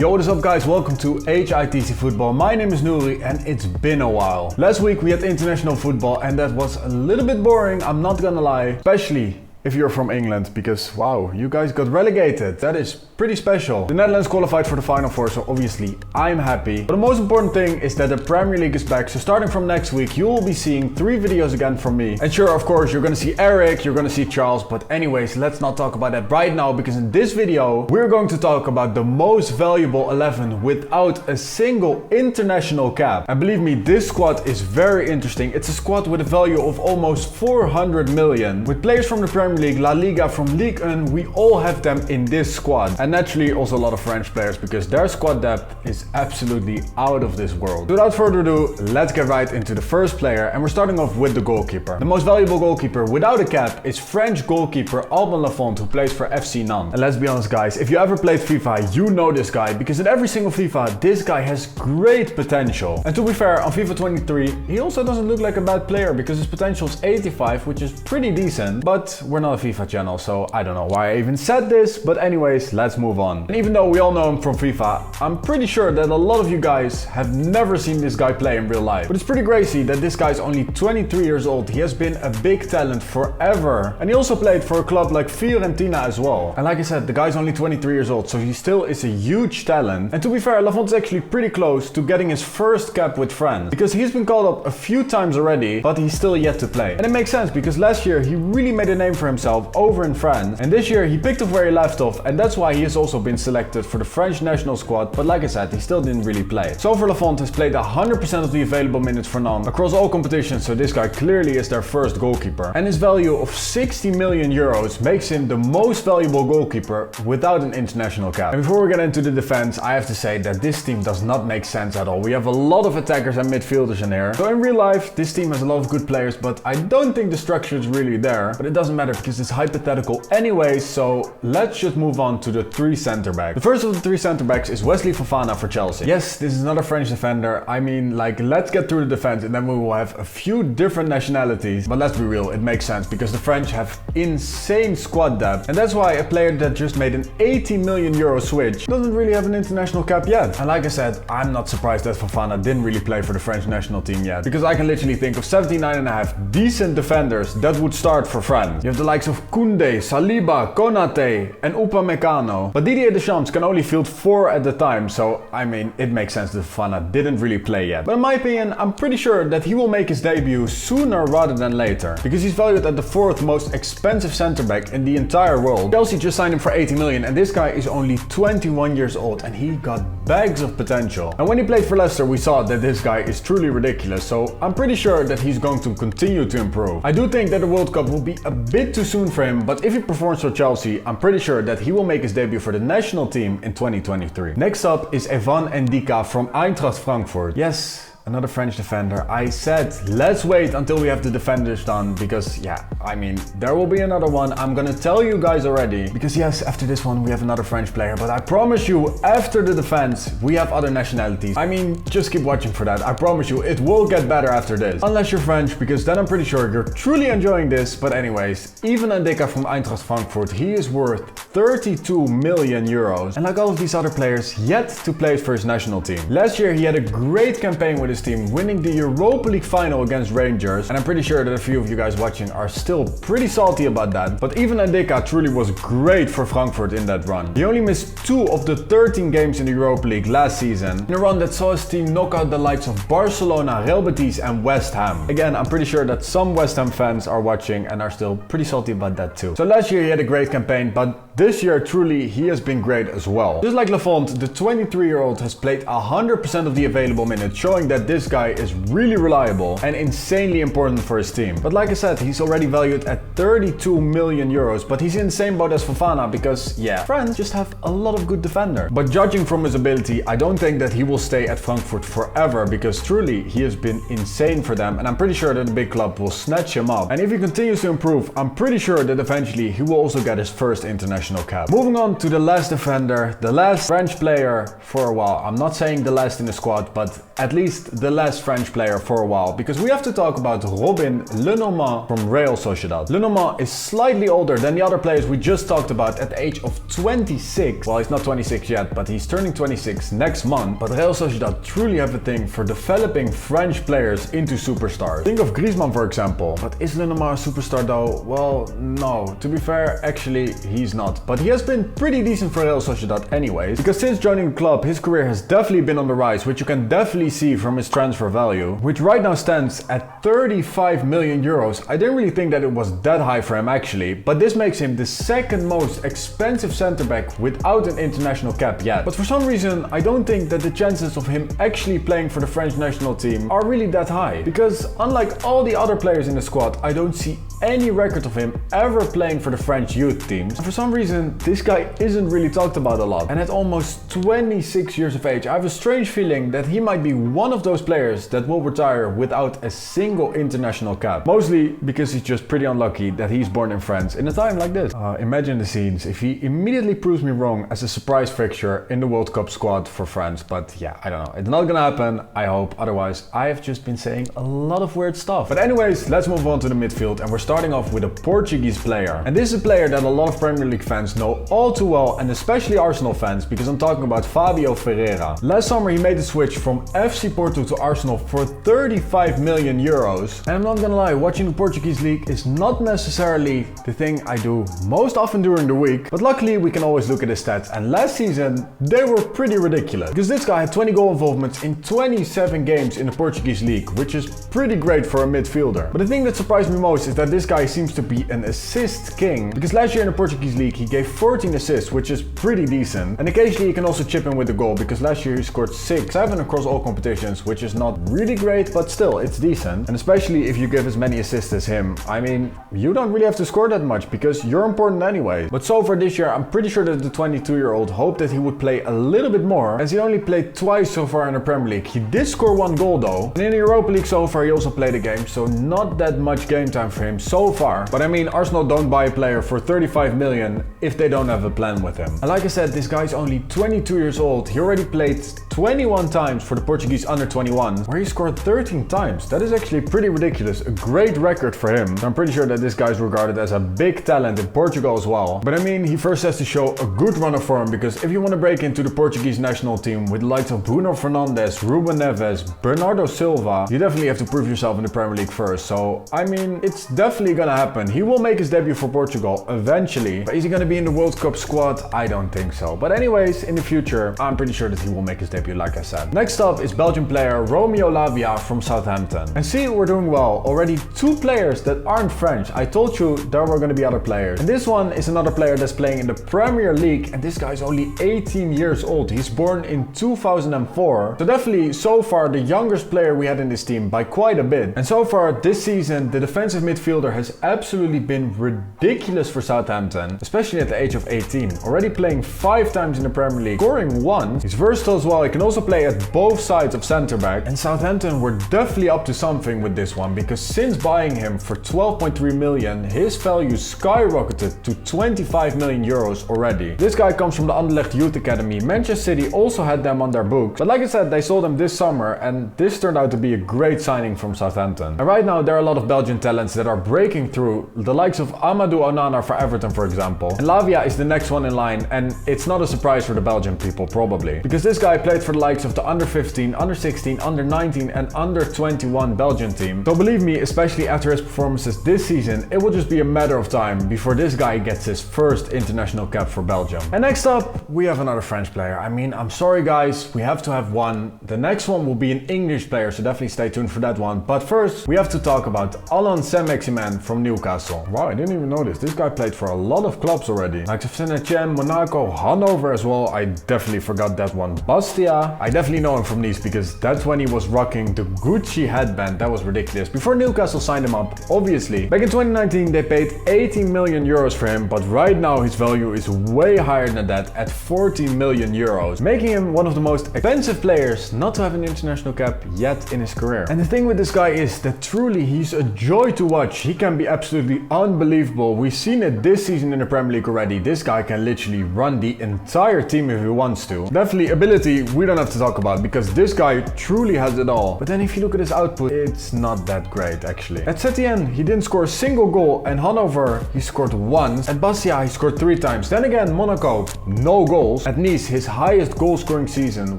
Yo, what is up guys, welcome to HITC Football. My name is Nuri and it's been a while. Last week we had international football and that was a little bit boring, I'm not gonna lie. Especially if you're from England, because wow, you guys got relegated. That is pretty special. The Netherlands qualified for the Final Four, so obviously I'm happy. But the most important thing is that the Premier League is back, so starting from next week you will be seeing 3 videos again from me. And sure, of course, you're gonna see Eric, you're gonna see Charles, but anyways, let's not talk about that right now, because in this video we're going to talk about the most valuable 11 without a single international cap. And believe me, this squad is very interesting. It's a squad with a value of almost 400 million. With players from the Premier League, La Liga, from Ligue 1, we all have them in this squad. And naturally also a lot of French players, because their squad depth is absolutely out of this world. Without further ado, let's get right into the first player, and we're starting off with the goalkeeper. The most valuable goalkeeper without a cap is French goalkeeper Allan who plays for FC Nantes. And let's be honest guys, if you ever played FIFA, you know this guy, because in every single FIFA, this guy has great potential. And to be fair, on FIFA 23, he also doesn't look like a bad player, because his potential is 85, which is pretty decent, but we're not a FIFA channel, so I don't know why I even said this, but anyways, let's move on. And even though we all know him from FIFA, I'm pretty sure that a lot of you guys have never seen this guy play in real life. But it's pretty crazy that this guy's only 23 years old. He has been a big talent forever. And he also played for a club like Fiorentina as well. And like I said, the guy's only 23 years old, so he still is a huge talent. And to be fair, Lafont is actually pretty close to getting his first cap with France, because he's been called up a few times already, but he's still yet to play. And it makes sense, because last year he really made a name for himself over in France, and this year he picked up where he left off, and that's why he has also been selected for the French national squad. But like I said, he still didn't really play. So for Lafont has played 100% of the available minutes for Nantes across all competitions, so this guy clearly is their first goalkeeper. And his value of 60 million euros makes him the most valuable goalkeeper without an international cap. And before we get into the defense, I have to say that this team does not make sense at all. We have a lot of attackers and midfielders in here. So in real life, this team has a lot of good players, but I don't think the structure is really there. But it doesn't matter, because it's hypothetical anyway, so let's just move on to the 3 center backs. The first of the 3 center backs is Wesley Fofana for Chelsea. Yes, this is another French defender. I mean, like, let's get through the defense and then we will have a few different nationalities. But let's be real, it makes sense, because the French have insane squad depth. And that's why a player that just made an 80 million euro switch doesn't really have an international cap yet. And like I said, I'm not surprised that Fofana didn't really play for the French national team yet, because I can literally think of 79.5 decent defenders that would start for France. You have the likes of Koundé, Saliba, Konate and Upamecano. But Didier Deschamps can only field 4 at the time, so I mean, it makes sense that Fofana didn't really play yet. But in my opinion, I'm pretty sure that he will make his debut sooner rather than later, because he's valued at the 4th most expensive center back in the entire world. Chelsea just signed him for 80 million, and this guy is only 21 years old and he got bags of potential. And when he played for Leicester, we saw that this guy is truly ridiculous, so I'm pretty sure that he's going to continue to improve. I do think that the World Cup will be a bit too soon for him, but if he performs for Chelsea, I'm pretty sure that he will make his debut for the national team in 2023. Next up is Evan Ndika from Eintracht Frankfurt. Yes, another French defender. I said, let's wait until we have the defenders done, because yeah, I mean, there will be another one. I'm gonna tell you guys already, because yes, after this one we have another French player, but I promise you, after the defense, we have other nationalities. I mean, just keep watching for that. I promise you, it will get better after this. Unless you're French, because then I'm pretty sure you're truly enjoying this. But anyways, even Ndika from Eintracht Frankfurt, he is worth 32 million euros. And like all of these other players, yet to play for his national team. Last year he had a great campaign with his team, winning the Europa League final against Rangers, and I'm pretty sure that a few of you guys watching are still pretty salty about that. But even Ndika truly was great for Frankfurt in that run. He only missed 2 of the 13 games in the Europa League last season, in a run that saw his team knock out the likes of Barcelona, Real Betis and West Ham. Again, I'm pretty sure that some West Ham fans are watching and are still pretty salty about that too. So last year he had a great campaign, but this year truly he has been great as well. Just like Lafont, the 23-year-old has played 100% of the available minutes, showing that this guy is really reliable and insanely important for his team. But like I said, he's already valued at 32 million euros, but he's in the same boat as Fofana, because yeah, France just have a lot of good defenders. But judging from his ability, I don't think that he will stay at Frankfurt forever, because truly he has been insane for them, and I'm pretty sure that the big club will snatch him up. And if he continues to improve, I'm pretty sure that eventually he will also get his first international international cap. Moving on to the last defender, the last French player for a while. I'm not saying the last in the squad, but at least the last French player for a while, because we have to talk about Robin Lenormand from Real Sociedad. Lenormand is slightly older than the other players we just talked about at the age of 26. Well, he's not 26 yet, but he's turning 26 next month. But Real Sociedad truly have a thing for developing French players into superstars. Think of Griezmann, for example. But is Lenormand a superstar though? Well, no. To be fair, actually, he's not. But he has been pretty decent for Real Sociedad anyways, because since joining the club, his career has definitely been on the rise, which you can definitely see from his transfer value, which right now stands at 35 million euros. I didn't really think that it was that high for him actually, but this makes him the second most expensive center back without an international cap yet. But for some reason, I don't think that the chances of him actually playing for the French national team are really that high, because unlike all the other players in the squad, I don't see any record of him ever playing for the French youth teams. And for some reason, this guy isn't really talked about a lot. And at almost 26 years of age, I have a strange feeling that he might be one of those players that will retire without a single international cap. Mostly because he's just pretty unlucky that he's born in France in a time like this. Imagine the scenes if he immediately proves me wrong as a surprise fixture in the World Cup squad for France. But yeah, I don't know. It's not gonna happen, I hope. Otherwise, I have just been saying a lot of weird stuff. But anyways, let's move on to the midfield, and we're starting off with a Portuguese player. And this is a player that a lot of Premier League fans know all too well, and especially Arsenal fans, because I'm talking about Fabio Vieira. Last summer he made the switch from FC Porto to Arsenal for 35 million euros. And I'm not gonna lie, watching the Portuguese league is not necessarily the thing I do most often during the week, but luckily we can always look at his stats, and last season they were pretty ridiculous, because this guy had 20 goal involvements in 27 games in the Portuguese league, which is pretty great for a midfielder. But the thing that surprised me most is that this guy seems to be an assist king, because last year in the Portuguese league he gave 14 assists, which is pretty decent, and occasionally he can also chip in with a goal, because last year he scored 7 across all competitions, which is not really great, but still it's decent. And especially if you give as many assists as him, I mean, you don't really have to score that much because you're important anyway. But so far this year, I'm pretty sure that the 22-year-old hoped that he would play a little bit more, as he only played twice so far in the Premier League. He did score 1 goal though, and in the Europa League so far he also played a game, so not that much game time for him so far. But I mean, Arsenal don't buy a player for 35 million if they don't have a plan with him. And like I said, this guy's only 22 years old. He already played 21 times for the Portuguese under-21, where he scored 13 times. That is actually pretty ridiculous. A great record for him. I'm pretty sure that this guy is regarded as a big talent in Portugal as well. But I mean, he first has to show a good run of form, because if you want to break into the Portuguese national team with the likes of Bruno Fernandes, Ruben Neves, Bernardo Silva, you definitely have to prove yourself in the Premier League first. So, I mean, it's definitely gonna happen. He will make his debut for Portugal eventually. But is he gonna be in the World Cup squad? I don't think so. But anyways, in the future, I'm pretty sure that he will make his debut, like I said. Next up is Belgian player Romeo Lavia from Southampton. And see, we're doing well. Already 2 players that aren't French. I told you there were gonna be other players. And this one is another player that's playing in the Premier League, and this guy's only 18 years old. He's born in 2004. So definitely so far the youngest player we had in this team by quite a bit. And so far this season, the defensive midfielder has absolutely been ridiculous for Southampton, especially at the age of 18. Already playing 5 times in the Premier League, scoring 1. He's versatile as well. He can also play at both sides of centre back. And Southampton were definitely up to something with this one, because since buying him for 12.3 million, his value skyrocketed to 25 million euros already. This guy comes from the Anderlecht Youth Academy. Manchester City also had them on their books, but like I said, they sold him this summer, and this turned out to be a great signing from Southampton. And right now there are a lot of Belgian talents that are breaking through, the likes of Amadou Onana for Everton, for example. And Lavia is the next one in line, and it's not a surprise for the Belgian people probably, because this guy played for the likes of the under 15, under 16, under 19 and under 21 Belgian team. So believe me, especially after his performances this season, it will just be a matter of time before this guy gets his first international cap for Belgium. And next up, we have another French player. I mean, I'm sorry guys, we have to have one. The next one will be an English player, so definitely stay tuned for that one. But first, we have to talk about Allan Saint-Maximin from Newcastle. Wow, I didn't even notice. This guy played for a lot of clubs already. Like Saint-Etienne, Monaco, Hanover as well. I definitely forgot that one. Bastia. I definitely know him from Nice, because that's when he was rocking the Gucci headband. That was ridiculous. Before Newcastle signed him up, obviously. Back in 2019, they paid 18 million euros for him, but right now his value is way higher than that at 40 million euros, making him one of the most expensive players not to have an international cap yet in his career. And the thing with this guy is that truly he's a joy to watch. he can be absolutely unbelievable. We've seen it this season in the Premier League already. This guy can literally run the entire team if he wants to. Definitely ability we don't have to talk about because this guy truly has it all. But then if you look at his output, it's not that great actually. At Saint-Maximin, he didn't score a single goal, and Hanover, he scored once. At Bastia, he scored 3 times. Then again, Monaco, no goals. At Nice, his highest goal scoring season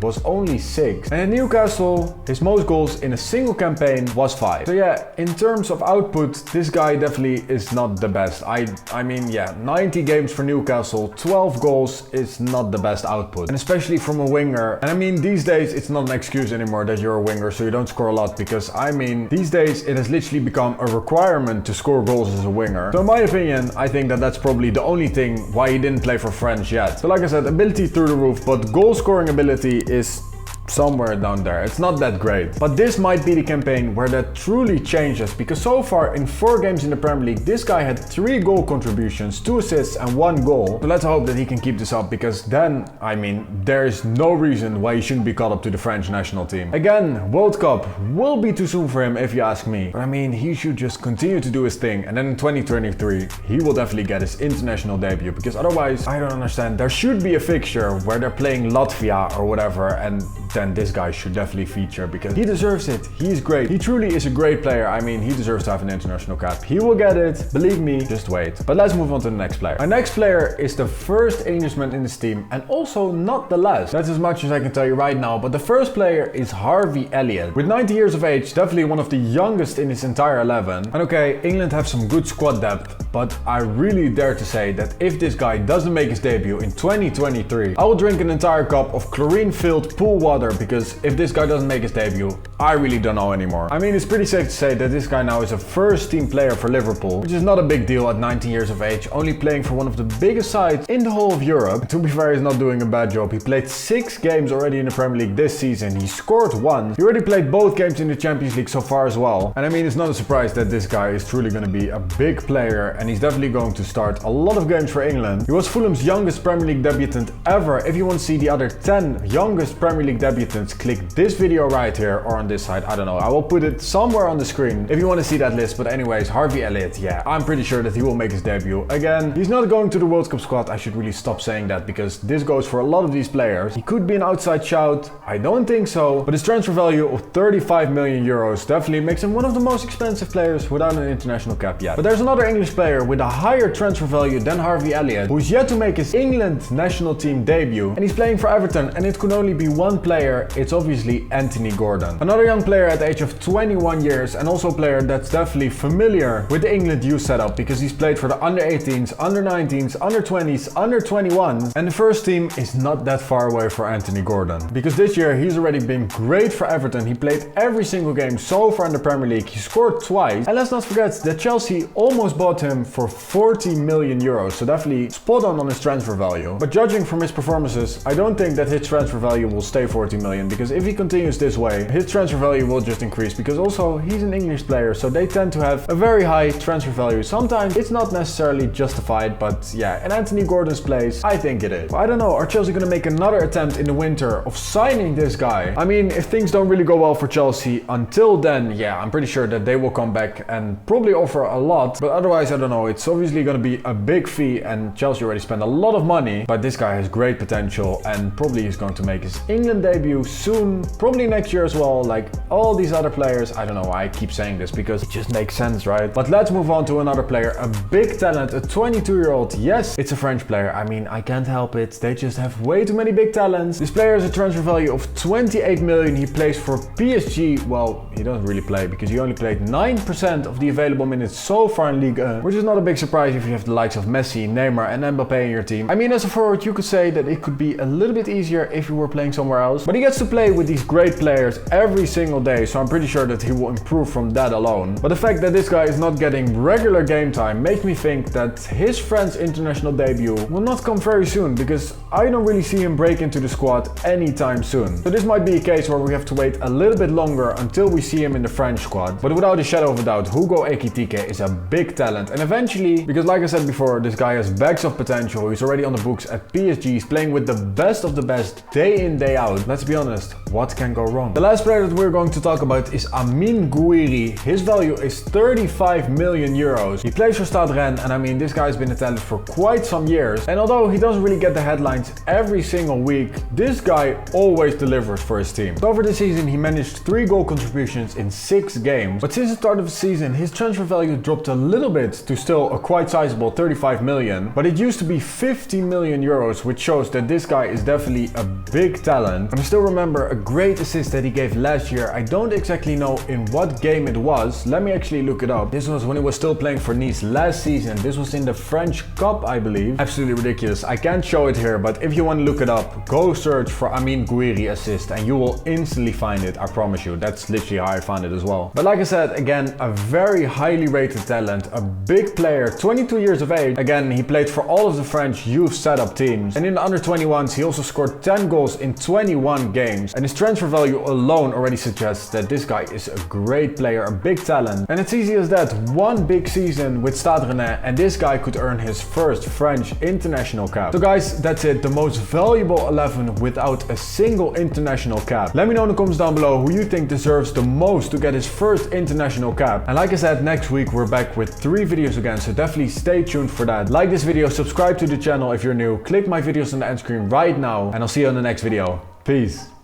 was only 6. And at Newcastle, his most goals in a single campaign was 5. So yeah, in terms of output, this guy definitely is not the best. I mean, yeah, 90 games for Newcastle, 12 goals is not the best output. And especially from a winger. And I mean, these days, it's not an excuse anymore that you're a winger so you don't score a lot, because I mean, these days it has literally become a requirement to score goals as a winger. So in my opinion, I think that that's probably the only thing why he didn't play for France yet. So like I said, ability through the roof, but goal scoring ability is somewhere down there. It's not that great. But this might be the campaign where that truly changes, because so far in 4 games in the Premier League, this guy had 3 goal contributions, 2 assists and 1 goal. So let's hope that he can keep this up, because then, I mean, there is no reason why he shouldn't be called up to the French national team. Again, World Cup will be too soon for him if you ask me. But I mean, he should just continue to do his thing, and then in 2023, he will definitely get his international debut, because otherwise, I don't understand. There should be a fixture where they're playing Latvia or whatever, and then this guy should definitely feature because he deserves it. He's great. He truly is a great player. I mean, he deserves to have an international cap. He will get it. Believe me, just wait. But let's move on to the next player. Our next player is the first Englishman in this team and also not the last. That's as much as I can tell you right now. But the first player is Harvey Elliott. With 90 years of age, definitely one of the youngest in his entire 11. And okay, England have some good squad depth, but I really dare to say that if this guy doesn't make his debut in 2023, I will drink an entire cup of chlorine-filled pool water, because if this guy doesn't make his debut, I really don't know anymore. I mean, it's pretty safe to say that this guy now is a first team player for Liverpool, which is not a big deal at 19 years of age, only playing for one of the biggest sides in the whole of Europe. To be fair, he's not doing a bad job. He played 6 games already in the Premier League this season. He scored 1. He already played both games in the Champions League so far as well. And I mean, it's not a surprise that this guy is truly going to be a big player, and he's definitely going to start a lot of games for England. He was Fulham's youngest Premier League debutant ever. If you want to see the other 10 youngest Premier League debutants, click this video right here or on this side. I don't know. I will put it somewhere on the screen if you want to see that list. But anyways, Harvey Elliott, yeah, I'm pretty sure that he will make his debut. Again, he's not going to the World Cup squad. I should really stop saying that, because this goes for a lot of these players. He could be an outside shout. I don't think so. But his transfer value of 35 million euros definitely makes him one of the most expensive players without an international cap yet. But there's another English player with a higher transfer value than Harvey Elliott, who's yet to make his England national team debut. And he's playing for Everton, and it could only be one player. It's obviously Anthony Gordon. Another young player at the age of 21 years, and also a player that's definitely familiar with the England youth setup, because he's played for the under 18s, under 19s, under 20s, under 21s, and the first team is not that far away for Anthony Gordon, because this year he's already been great for Everton. He played every single game so far in the Premier League. He scored twice, and let's not forget that Chelsea almost bought him for 40 million euros, so definitely spot on his transfer value. But judging from his performances, I don't think that his transfer value will stay 40 million, because if he continues this way, his transfer value will just increase, because also he's an English player, so they tend to have a very high transfer value. Sometimes it's not necessarily justified, but yeah, in Anthony Gordon's place, I think it is. But I don't know, are Chelsea gonna make another attempt in the winter of signing this guy? I mean, if things don't really go well for Chelsea until then, yeah, I'm pretty sure that they will come back and probably offer a lot, but otherwise, I don't know, it's obviously gonna be a big fee, and Chelsea already spent a lot of money, but this guy has great potential, and probably he's going to make his England debut soon, probably next year as well, like all these other players. I don't know why I keep saying this, because it just makes sense, right? But let's move on to another player, a big talent, a 22-year-old. Yes, it's a French player. I mean, I can't help it. They just have way too many big talents. This player has a transfer value of 28 million. He plays for PSG. Well, he doesn't really play, because he only played 9% of the available minutes so far in Ligue 1, which is not a big surprise if you have the likes of Messi, Neymar and Mbappe in your team. I mean, as a forward, you could say that it could be a little bit easier if you were playing somewhere else, but he gets to play with these great players every single day, so I'm pretty sure that he will improve from that alone. But the fact that this guy is not getting regular game time makes me think that his French international debut will not come very soon, because I don't really see him break into the squad anytime soon. So this might be a case where we have to wait a little bit longer until we see him in the French squad. But without a shadow of a doubt, Hugo Ekitike is a big talent. And eventually, because like I said before, this guy has bags of potential. He's already on the books at PSG. He's playing with the best of the best day in, day out. Let's be honest, what can go wrong? The last player that we're going to talk about is Amine Gouiri. His value is 35 million euros. He plays for Stade Rennes, and I mean, this guy's been a talent for quite some years. And although he doesn't really get the headlines every single week, this guy always delivers for his team. So over the season, he managed 3 goal contributions in 6 games. But since the start of the season, his transfer value dropped a little bit to still a quite sizable 35 million. But it used to be 50 million euros, which shows that this guy is definitely a big talent. And I still remember a great assist that he gave last year. I don't exactly know in what game it was. Let me actually look it up. This was when he was still playing for Nice last season. This was in the French Cup, I believe. Absolutely ridiculous. I can't show it here, but if you want to look it up, go search for Amine Gouiri assist and you will instantly find it. I promise you. That's literally how I found it as well. But like I said, again, a very highly rated talent, a big player, 22 years of age. Again, he played for all of the French youth setup teams. And in the under 21s, he also scored 10 goals in 21 games. And his transfer value alone already suggests that this guy is a great player, a big talent. And it's easy as that. One big season with Stade Rennes and this guy could earn his first French international cap. So guys, that's it. The most valuable 11 without a single international cap. Let me know in the comments down below who you think deserves the most to get his first international cap. And like I said, next week we're back with 3 videos again, so definitely stay tuned for that. Like this video, subscribe to the channel if you're new, click my videos on the end screen right now, and I'll see you on the next video. Peace.